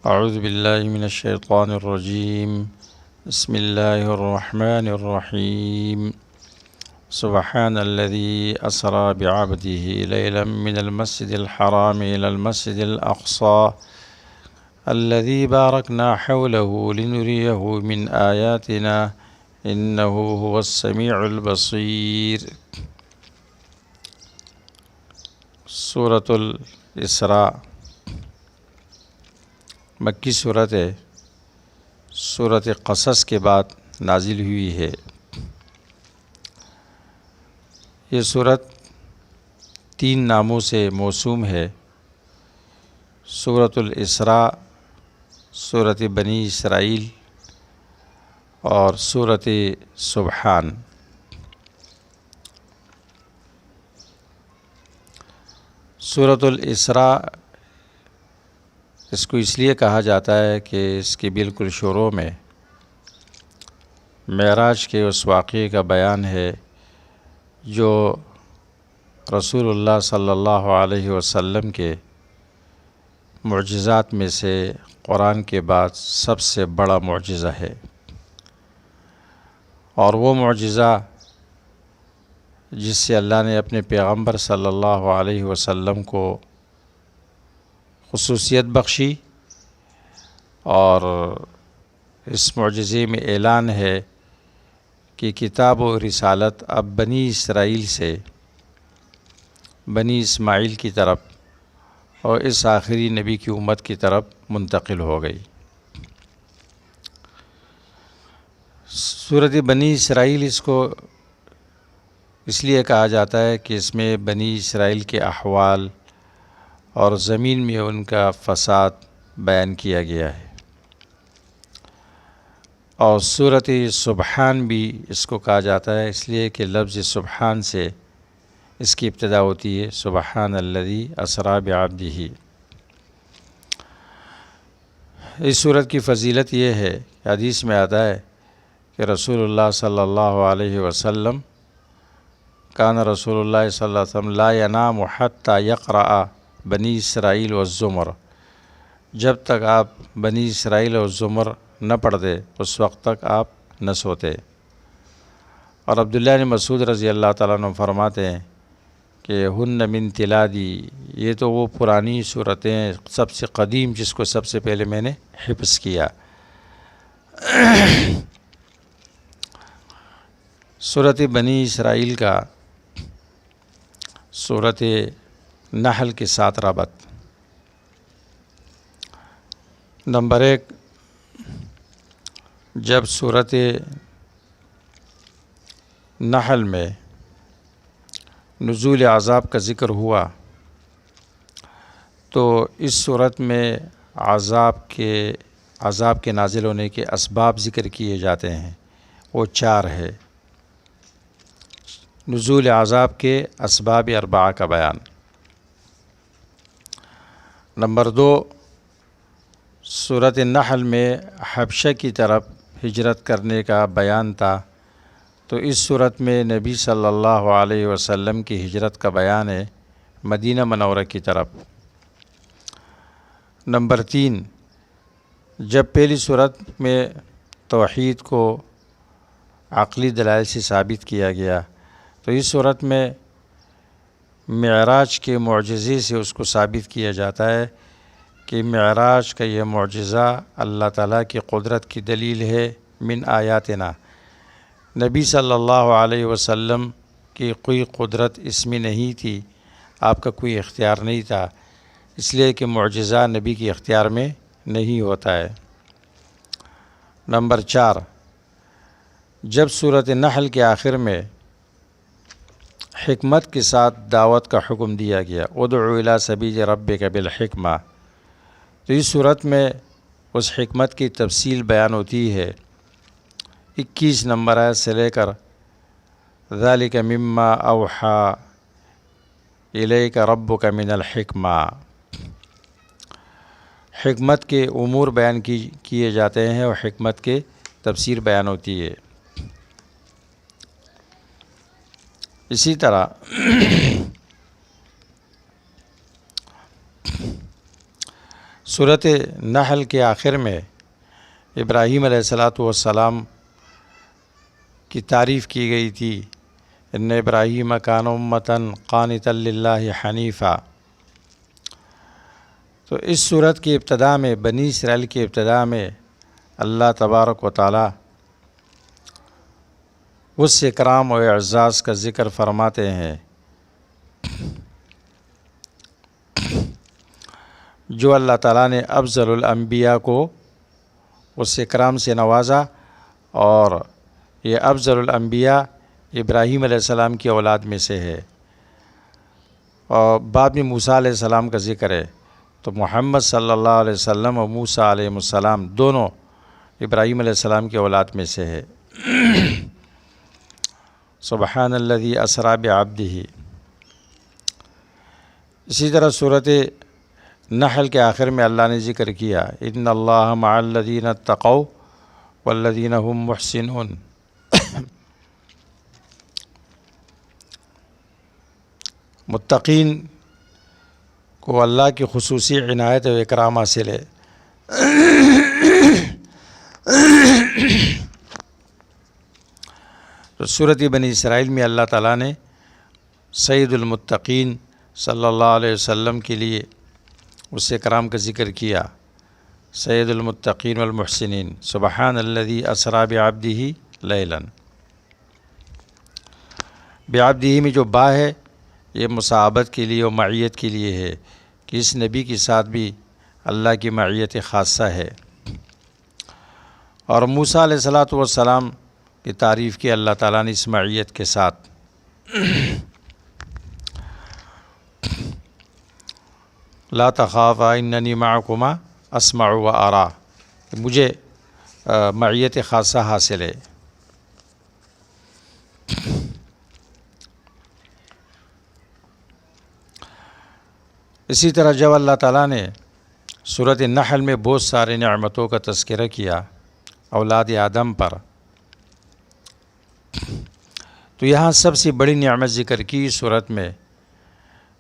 اعوذ باللہ من الشیطان الرجیم بسم اللہ الرحمن الرحیم سبحان الذي اسرى بعبده ليلا من المسجد الحرام الى المسجد الاقصى الذي باركنا حوله لنريه من آياتنا انه هو السميع البصير۔ سورۃ الاسراء مکی صورت ہے، سورۃ قصص کے بعد نازل ہوئی ہے۔ یہ سورت 3 ناموں سے موسوم ہے: سورۃ الاسراء، سورۃ بنی اسرائیل اور سورۃ سبحان۔ سورۃ الاسراء اس کو اس لیے کہا جاتا ہے کہ اس کے بالکل شروع میں معراج کے اس واقعے کا بیان ہے جو رسول اللہ صلی اللہ علیہ وسلم کے معجزات میں سے قرآن کے بعد سب سے بڑا معجزہ ہے، اور وہ معجزہ جس سے اللہ نے اپنے پیغمبر صلی اللہ علیہ وسلم کو خصوصیت بخشی، اور اس معجزے میں اعلان ہے کہ کتاب و رسالت اب بنی اسرائیل سے بنی اسماعیل کی طرف اور اس آخری نبی کی امت کی طرف منتقل ہو گئی۔ سورۃ بنی اسرائیل اس کو اس لیے کہا جاتا ہے کہ اس میں بنی اسرائیل کے احوال اور زمین میں ان کا فساد بیان کیا گیا ہے، اور سورۃ سبحان بھی اس کو کہا جاتا ہے اس لیے کہ لفظ سبحان سے اس کی ابتدا ہوتی ہے، سبحان الذی اسریٰ بعبدہ۔ اس سورت کی فضیلت یہ ہے کہ حدیث میں آتا ہے کہ رسول اللہ صلی اللہ علیہ وسلم کان رسول اللہ صلی اللہ علیہ وسلم لا ینام حتی یقرأ بنی اسرائیل والزمر، جب تک آپ بنی اسرائیل اور زمر نہ پڑھتے اس وقت تک آپ نہ سوتے۔ اور عبداللہ بن مسعود رضی اللہ تعالیٰ عنہ فرماتے ہیں کہ ہن من تلادی، یہ تو وہ پرانی صورتیں سب سے قدیم جس کو سب سے پہلے میں نے حفظ کیا۔ سورۃ بنی اسرائیل کا سورۃ نحل کے ساتھ رابط۔ نمبر 1، جب سورۃ نحل میں نزول عذاب کا ذکر ہوا تو اس صورت میں عذاب کے نازل ہونے کے اسباب ذکر کیے جاتے ہیں، وہ 4 ہے۔ نزول عذاب کے اسباب 4 کا بیان۔ نمبر 2، سورۃ النحل میں حبشہ کی طرف ہجرت کرنے کا بیان تھا، تو اس صورت میں نبی صلی اللہ علیہ وسلم کی ہجرت کا بیان ہے مدینہ منورہ کی طرف۔ نمبر 3، جب پہلی صورت میں توحید کو عقلی دلائل سے ثابت کیا گیا تو اس صورت میں معراج کے معجزے سے اس کو ثابت کیا جاتا ہے کہ معراج کا یہ معجزہ اللہ تعالیٰ کی قدرت کی دلیل ہے، من آیاتنا۔ نبی صلی اللہ علیہ وسلم کی کوئی قدرت اس میں نہیں تھی، آپ کا کوئی اختیار نہیں تھا، اس لیے کہ معجزہ نبی کے اختیار میں نہیں ہوتا ہے۔ نمبر 4، جب سورۃ نحل کے آخر میں حکمت کے ساتھ دعوت کا حکم دیا گیا، ادعو الی سبیل ربک بالحکمہ، تو اس صورت میں اس حکمت کی تفصیل بیان ہوتی ہے 21 نمبر آیت سے لے کر ذالک مما اوحی الیک ربک من الحکمہ، حکمت کے امور بیان کیے جاتے ہیں اور حکمت کے تفسیر بیان ہوتی ہے۔ اسی طرح صورت نحل کے آخر میں ابراہیم علیہ السلام کی تعریف کی گئی تھی، ان ابراہیم کان امۃ قانتا للہ حنیفا۔ تو اس صورت کی ابتدا میں، بنی اسرائیل کی ابتدا میں، اللہ تبارک و تعالی اس اکرام و اعزاز کا ذکر فرماتے ہیں جو اللہ تعالیٰ نے افضل الانبیاء کو اس اکرام سے نوازا، اور یہ افضل الانبیاء ابراہیم علیہ السلام کی اولاد میں سے ہے، اور بعد میں موسیٰ علیہ السلام کا ذکر ہے، تو محمد صلی اللہ علیہ وسلم اور موسیٰ علیہ السلام دونوں ابراہیم علیہ السلام کی اولاد میں سے ہے۔ سبحان الذی اسریٰ بعبدہ۔ اسی طرح صورت نحل کے آخر میں اللہ نے ذکر کیا، ان اللہ مع الذین اتقوا والذین هم محسنون۔ متقین کو اللہ کی خصوصی عنایت و اکرام حاصل ہے۔ تو سورۃ بنی اسرائیل میں اللہ تعالیٰ نے سید المتقین صلی اللہ علیہ وسلم کے لیے اس اکرام کا ذکر کیا، سید المتقین والمحسنین۔ سبحان الذی اسریٰ بعبدہ لیلا۔ بعبدہ میں جو با ہے یہ مصاحبت کے لیے اور معیت کے لیے ہے، کہ اس نبی کے ساتھ بھی اللہ کی معیت خاصہ ہے۔ اور موسیٰ علیہ السلام کی تعریف کی اللہ تعالیٰ نے اس معیت کے ساتھ۔ لا تخافا اننی معکما اسمع و ارا، مجھے معیت خاصہ حاصل ہے۔ اسی طرح جب اللہ تعالیٰ نے سورۃ النحل میں بہت سارے نعمتوں کا تذکرہ کیا اولاد آدم پر، تو یہاں سب سے بڑی نعمت ذکر کی صورت میں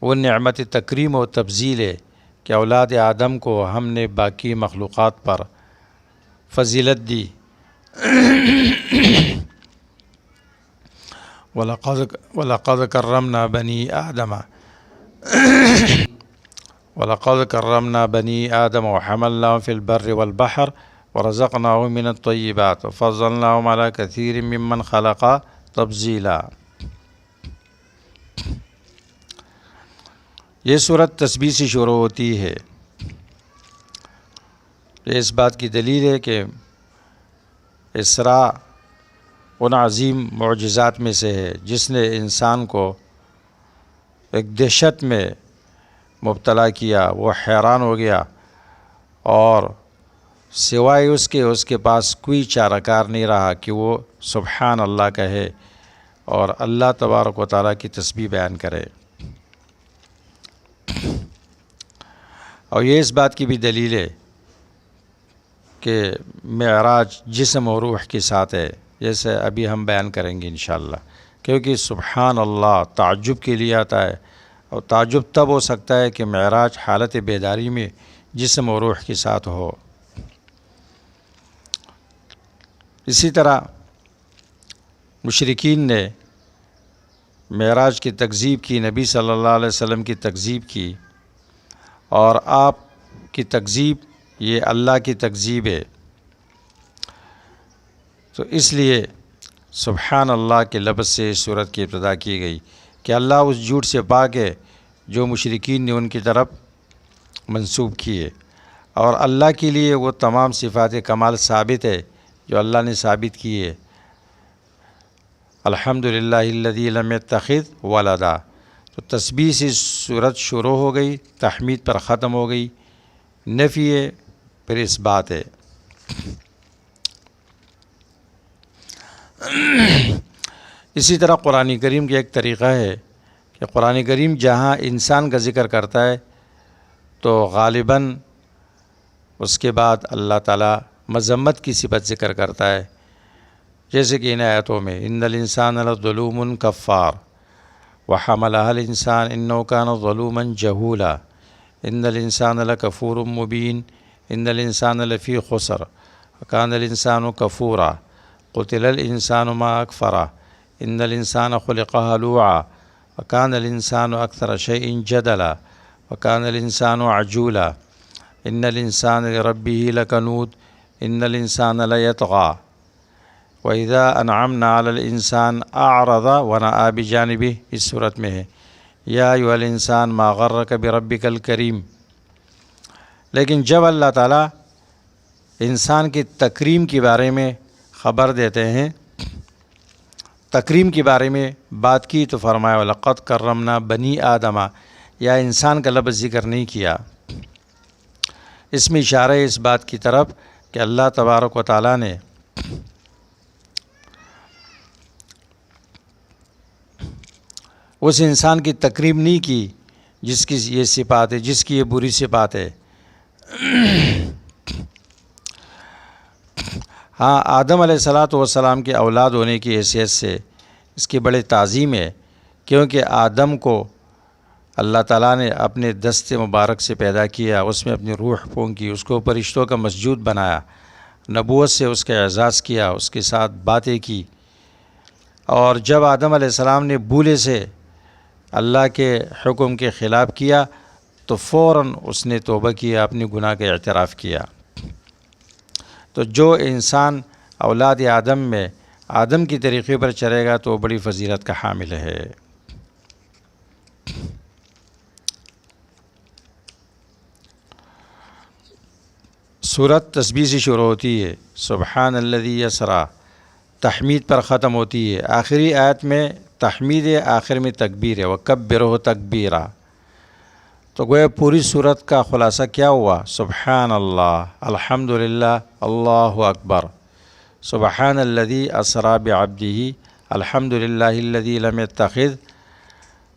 وہ نعمت تکریم و تفضیل ہے کہ اولاد آدم کو ہم نے باقی مخلوقات پر فضیلت دی۔ وَلَقَدْ كَرَّمْنَا بَنِي آدَمَ وَلَقَدْ كَرَّمْنَا بَنِي آدَمَ وَحَمَلْنَاهُمْ فِي الْبَرِّ وَالْبَحْرِ وَرَزَقْنَاهُمْ مِنَ الطَّيِّبَاتِ وَفَضَّلْنَاهُمْ عَلَى كَثِيرٍ مِّمَّنْ خَلَقَ تفضیلا۔ یہ صورت تسبیح سے شروع ہوتی ہے۔ یہ اس بات کی دلیل ہے کہ اسراء ان عظیم معجزات میں سے ہے جس نے انسان کو ایک دہشت میں مبتلا کیا، وہ حیران ہو گیا، اور سوائے اس کے پاس کوئی چارہ کار نہیں رہا کہ وہ سبحان اللہ کہے اور اللہ تبارک و تعالیٰ کی تسبیح بیان کرے۔ اور یہ اس بات کی بھی دلیل ہے کہ معراج جسم و روح کے ساتھ ہے، جیسے ابھی ہم بیان کریں گے انشاءاللہ، کیونکہ سبحان اللہ تعجب کے لیے آتا ہے، اور تعجب تب ہو سکتا ہے کہ معراج حالت بیداری میں جسم و روح کے ساتھ ہو۔ اسی طرح مشرکین نے معراج کی تکذیب کی، نبی صلی اللہ علیہ وسلم کی تکذیب کی، اور آپ کی تکذیب یہ اللہ کی تکذیب ہے۔ تو اس لیے سبحان اللہ کے لفظ سے اس صورت کی ابتدا کی گئی کہ اللہ اس جھوٹ سے پاک ہے جو مشرکین نے ان کی طرف منسوب کیے، اور اللہ کے لیے وہ تمام صفات کمال ثابت ہے جو اللہ نے ثابت کی ہے۔ الحمدللہ الذی لم یتخذ ولدا۔ تو تسبیح سے صورت شروع ہو گئی، تحمید پر ختم ہو گئی، نفی ہے پھر اس بات ہے۔ اسی طرح قرآن کریم کا ایک طریقہ ہے کہ قرآن کریم جہاں انسان کا ذکر کرتا ہے تو غالباً اس کے بعد اللہ تعالیٰ مذمت کی صفت ذکر کرتا ہے، جیسے کہ ان آیتوں میں ان الانسان لظلوم کفار وحملها الانسان انه كان ظلوما جهولا ان الانسان لکفور مبین ان الانسان لفی خسر وکان الانسان کفورا قتل الانسان ما اکفرا ان الانسان خلق ہلوعا وکان الانسان اکثر شیء جدلا وکان الانسان عجولا ان الانسان لربہ لکنود ان الانسان لیطغی وَإِذَا أَنْعَمْنَا عَلَى الْإِنسَانِ أَعْرَضَ وَنَأَى بِجَانِبِهِ، اس صورت میں ہے یا ایھا الانسان ما غرک بربک الکریم۔ لیکن جب اللہ تعالیٰ انسان کی تکریم کے بارے میں خبر دیتے ہیں، تکریم کے بارے میں بات کی تو فرمایا وَلَقَدْ كَرَّمْنَا بَنِي آدَمَ، یا انسان کا لفظ ذکر نہیں کیا۔ اس میں اشارہ ہے اس بات کی طرف کہ اللہ تبارک و تعالیٰ نے اس انسان کی تکریم نہیں کی جس کی یہ صفات ہے، جس کی یہ بری صفات ہے۔ ہاں، آدم علیہ السلام کے اولاد ہونے کی حیثیت سے اس کی بڑی تعظیم ہے، کیونکہ آدم کو اللہ تعالیٰ نے اپنے دست مبارک سے پیدا کیا، اس میں اپنی روح پھونکی، اس کو فرشتوں کا مسجود بنایا، نبوت سے اس کا اعزاز کیا، اس کے ساتھ باتیں کی، اور جب آدم علیہ السلام نے بولے سے اللہ کے حکم کے خلاف کیا تو فوراً اس نے توبہ کیا، اپنے گناہ کا اعتراف کیا۔ تو جو انسان اولاد آدم میں آدم کی طریقے پر چلے گا تو وہ بڑی فضیلت کا حامل ہے۔ سورت تسبیح سے شروع ہوتی ہے، سبحان الذی اسری، تحمید پر ختم ہوتی ہے۔ آخری آیت میں تحمید ہے، آخر میں تکبیر ہے، وَکَبِّرْہُ تکبیرا۔ تو گویا پوری صورت کا خلاصہ کیا ہوا؟ سبحان اللہ، الحمدللہ، اللہ اکبر، سبحان الذی اسری بعبدہ، الحمدللہ الذی لم یتخذ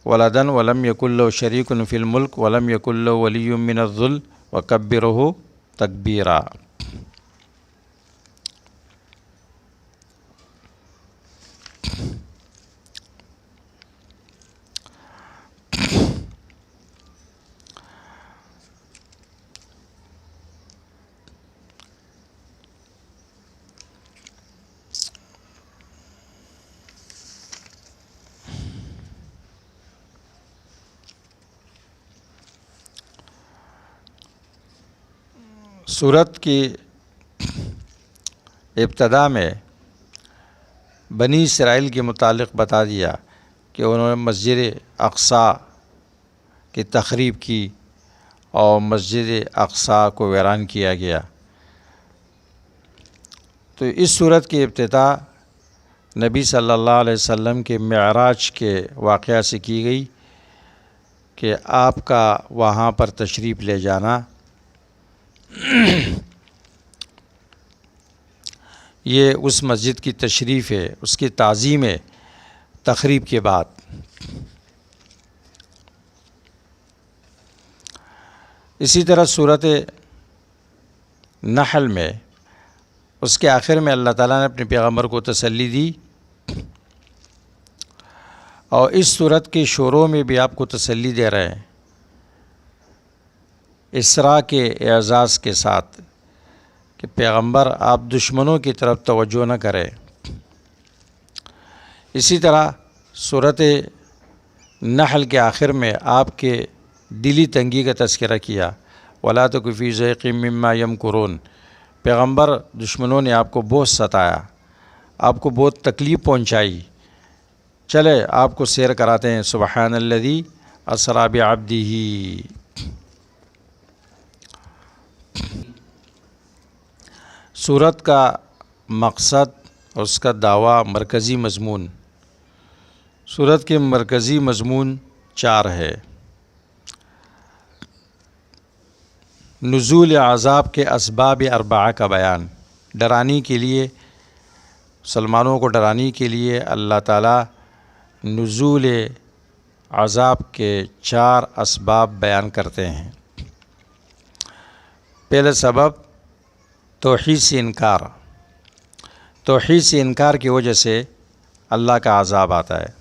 ولدا ولم یکن لہ شریک فی الملک ولم یکن لہ ولی من الذل وکبرہ تکبیرا۔ سورت کی ابتدا میں بنی اسرائیل کے متعلق بتا دیا کہ انہوں نے مسجد اقصیٰ کی تخریب کی اور مسجد اقصیٰ کو ویران کیا گیا۔ تو اس صورت کی ابتدا نبی صلی اللہ علیہ وسلم کے معراج کے واقعہ سے کی گئی کہ آپ کا وہاں پر تشریف لے جانا یہ اس مسجد کی تشریف ہے، اس کی تعظیم ہے تخریب کے بعد۔ اسی طرح صورت نحل میں اس کے آخر میں اللہ تعالیٰ نے اپنے پیغمبر کو تسلی دی، اور اس صورت کے شروع میں بھی آپ کو تسلی دے رہے ہیں اسراء کے اعزاز کے ساتھ کہ پیغمبر آپ دشمنوں کی طرف توجہ نہ کریں۔ اسی طرح صورت نحل کے آخر میں آپ کے دلی تنگی کا تذکرہ کیا، وَلَا تَكُ فِي ضَيْقٍ مِّمَّا يَمْكُرُونَ۔ پیغمبر دشمنوں نے آپ کو بہت ستایا، آپ کو بہت تکلیف پہنچائی، چلے آپ کو سیر کراتے ہیں۔ سبحان الذی اسری بعبدہ۔ سورت کا مقصد اور اس کا دعویٰ، مرکزی مضمون۔ سورت کے مرکزی مضمون 4 ہے۔ نزول عذاب کے اسباب 4 کا بیان، ڈرانے کے لیے، مسلمانوں کو ڈرانے کے لیے اللہ تعالیٰ نزول عذاب کے 4 اسباب بیان کرتے ہیں۔ پہلا سبب توحید سے انکار، توحید سے انکار کی وجہ سے اللہ کا عذاب آتا ہے۔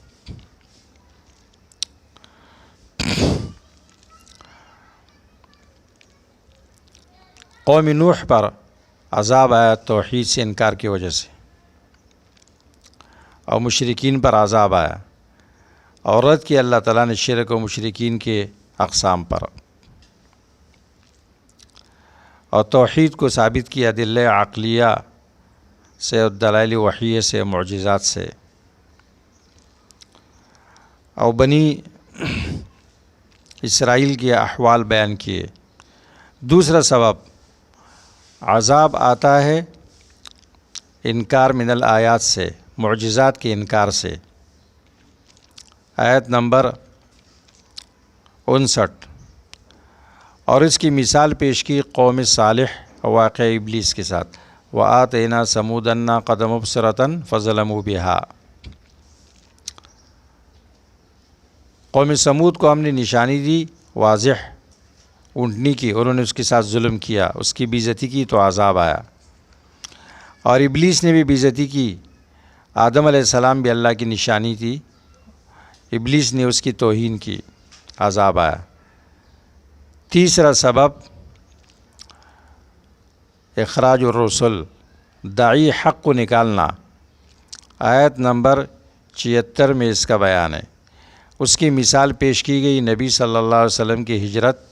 قوم نوح پر عذاب آیا توحید سے انکار کی وجہ سے، اور مشرکین پر عذاب آیا، اور رد کیا اللہ تعالیٰ نے شرک و مشرکین کے اقسام پر، اور توحید کو ثابت کیا دلائل عقلیہ سے اور دلائل وحیہ سے، معجزات سے، اور بنی اسرائیل کے احوال بیان کیے۔ دوسرا سبب عذاب آتا ہے انکار من الآیات سے، معجزات کے انکار سے۔ آیت نمبر 59، اور اس کی مثال پیش کی قوم صالح واقع ابلیس کے ساتھ، وَآتَيْنَا ثَمُودَ النَّاقَةَ مُبْصِرَةً فَظَلَمُوا بِهَا۔ قوم سمود کو ہم نے نشانی دی واضح اونٹنی کی، انہوں نے اس کے ساتھ ظلم کیا، اس کی بے عزتی کی تو عذاب آیا، اور ابلیس نے بھی بے عزتی کی۔ آدم علیہ السلام بھی اللہ کی نشانی تھی، ابلیس نے اس کی توہین کی، عذاب آیا۔ تیسرا سبب اخراج الرسل، داعی حق کو نکالنا۔ آیت نمبر 76 میں اس کا بیان ہے۔ اس کی مثال پیش کی گئی نبی صلی اللہ علیہ وسلم کی ہجرت،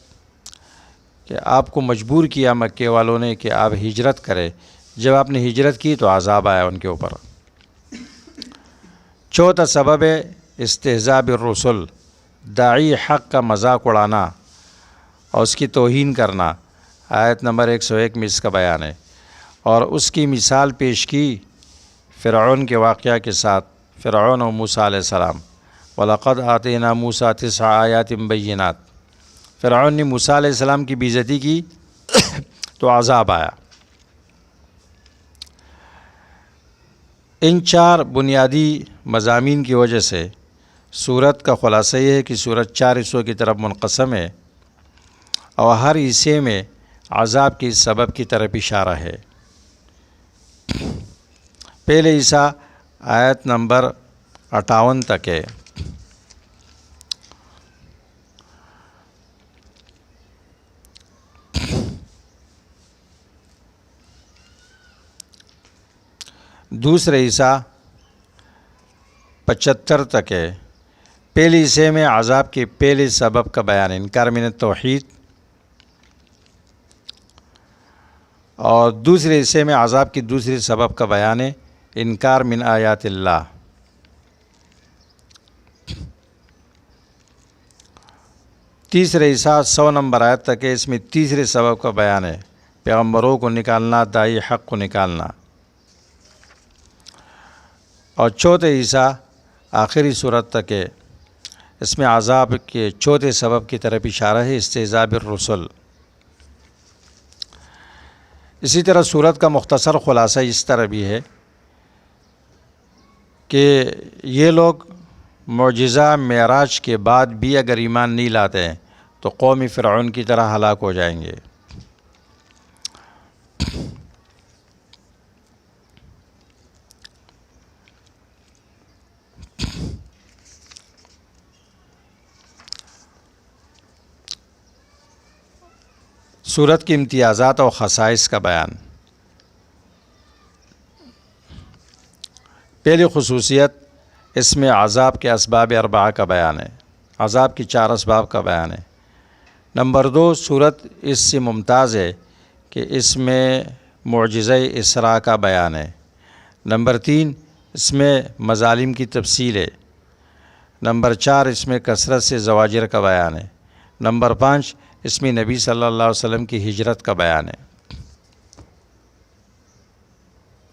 کہ آپ کو مجبور کیا مکے والوں نے کہ آپ ہجرت کریں، جب آپ نے ہجرت کی تو عذاب آیا ان کے اوپر۔ چوتھا سبب ہے استہزاء بالرسل، داعی حق کا مذاق اڑانا اور اس کی توہین کرنا۔ آیت نمبر 101 میں اس کا بیان ہے، اور اس کی مثال پیش کی فرعون کے واقعہ کے ساتھ، فرعون و موسیٰ علیہ السلام۔ وَلَقَدْ آتَيْنَا مُوسَىٰ 9 آیات بینات۔ فرعون نے موسیٰ علیہ السلام کی بے عزتی کی تو عذاب آیا۔ ان 4 بنیادی مضامین کی وجہ سے سورت کا خلاصہ یہ ہے کہ سورت 4 حصوں کی طرف منقسم ہے، اور ہر حصے میں عذاب کے سبب کی طرف اشارہ ہے۔ پہلے حصہ آیت نمبر 58 تک ہے۔ دوسرے حصہ 75 تک ہے۔ پہلے حصے میں عذاب کے پہلے سبب کا بیان ہے، انکار من التوحید، اور دوسرے حصے میں عذاب کی دوسرے سبب کا بیان ہے، انکار من آیات اللہ۔ تیسرے حصہ 100 نمبر آیت تک ہے، اس میں تیسرے سبب کا بیان ہے، پیغمبروں کو نکالنا، داعی حق کو نکالنا۔ اور چوتھے حصہ آخری صورت تک ہے، اس میں عذاب کے چوتھے سبب کی طرف اشارہ ہے، استہزاء بالرسل۔ اسی طرح صورت کا مختصر خلاصہ اس طرح بھی ہے کہ یہ لوگ معجزہ معراج کے بعد بھی اگر ایمان نہیں لاتے ہیں تو قوم فرعون کی طرح ہلاک ہو جائیں گے۔ سورت کی امتیازات اور خصائص کا بیان۔ پہلی خصوصیت، اس میں عذاب کے اسباب 4 کا بیان ہے، عذاب کی 4 اسباب کا بیان ہے۔ نمبر 2، سورت اس سے ممتاز ہے کہ اس میں معجزہ اسراء کا بیان ہے۔ نمبر 3، اس میں مظالم کی تفصیل ہے۔ نمبر 4، اس میں کثرت سے زواجر کا بیان ہے۔ نمبر 5، اس میں نبی صلی اللہ علیہ وسلم کی ہجرت کا بیان ہے۔